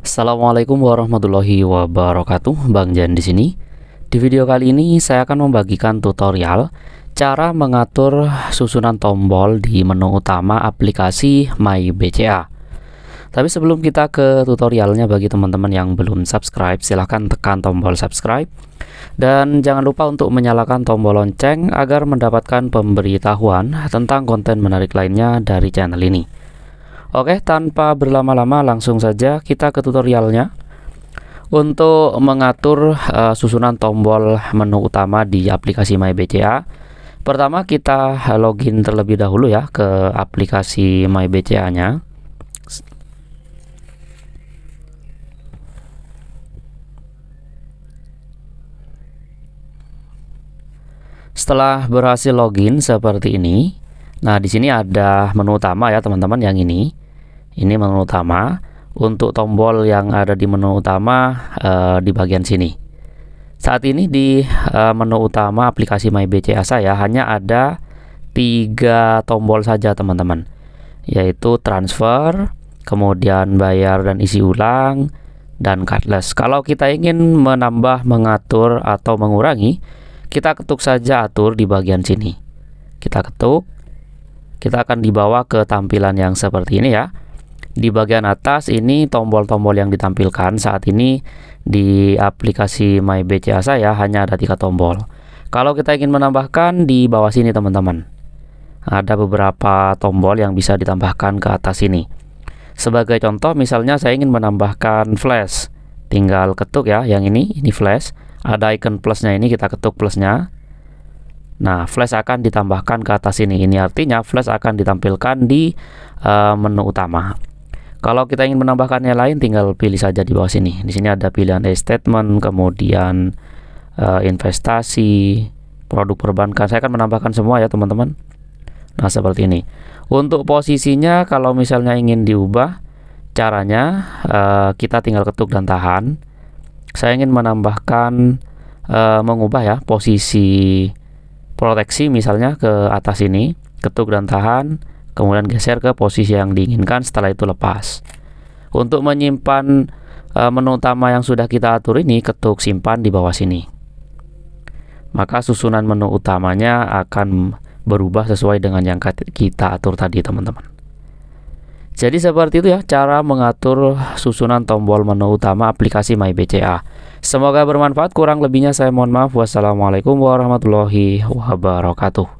Assalamualaikum warahmatullahi wabarakatuh. Bang Jan di sini. Di video kali ini saya akan membagikan tutorial cara mengatur susunan tombol di menu utama aplikasi MyBCA. Tapi sebelum kita ke tutorialnya, bagi teman-teman yang belum subscribe, silahkan tekan tombol subscribe dan jangan lupa untuk menyalakan tombol lonceng agar mendapatkan pemberitahuan tentang konten menarik lainnya dari channel ini. Oke, tanpa berlama-lama langsung saja kita ke tutorialnya. Untuk mengatur susunan tombol menu utama di aplikasi MyBCA, pertama kita login terlebih dahulu ya ke aplikasi MyBCA-nya. Setelah berhasil login seperti ini, nah di sini ada menu utama ya teman-teman, yang ini menu utama. Untuk tombol yang ada di menu utama di bagian sini. Saat ini di menu utama aplikasi MyBCA saya hanya ada 3 tombol saja teman-teman, yaitu transfer, kemudian bayar dan isi ulang, dan cardless. Kalau kita ingin menambah, mengatur, atau mengurangi, kita ketuk saja atur di bagian sini. Kita ketuk, kita akan dibawa ke tampilan yang seperti ini ya. Di bagian atas ini tombol-tombol yang ditampilkan saat ini di aplikasi MyBCA saya hanya ada 3 tombol. Kalau kita ingin menambahkan, di bawah sini teman-teman ada beberapa tombol yang bisa ditambahkan ke atas ini. Sebagai contoh, misalnya saya ingin menambahkan flash, tinggal ketuk ya, yang ini flash, ada icon plusnya, ini kita ketuk plusnya. Nah, flash akan ditambahkan ke atas ini. Ini artinya flash akan ditampilkan di menu utama. Kalau kita ingin menambahkan yang lain, tinggal pilih saja di bawah sini. Di sini ada pilihan statement, kemudian investasi, produk perbankan. Saya akan menambahkan semua ya teman-teman. Nah, seperti ini. Untuk posisinya, kalau misalnya ingin diubah, caranya kita tinggal ketuk dan tahan. Saya ingin menambahkan, mengubah ya posisi proteksi misalnya ke atas ini, ketuk dan tahan, kemudian geser ke posisi yang diinginkan, setelah itu lepas. Untuk menyimpan menu utama yang sudah kita atur ini, ketuk simpan di bawah sini. Maka susunan menu utamanya akan berubah sesuai dengan yang kita atur tadi teman-teman. Jadi seperti itu ya cara mengatur susunan tombol menu utama aplikasi MyBCA. Semoga bermanfaat, kurang lebihnya saya mohon maaf. Wassalamualaikum warahmatullahi wabarakatuh.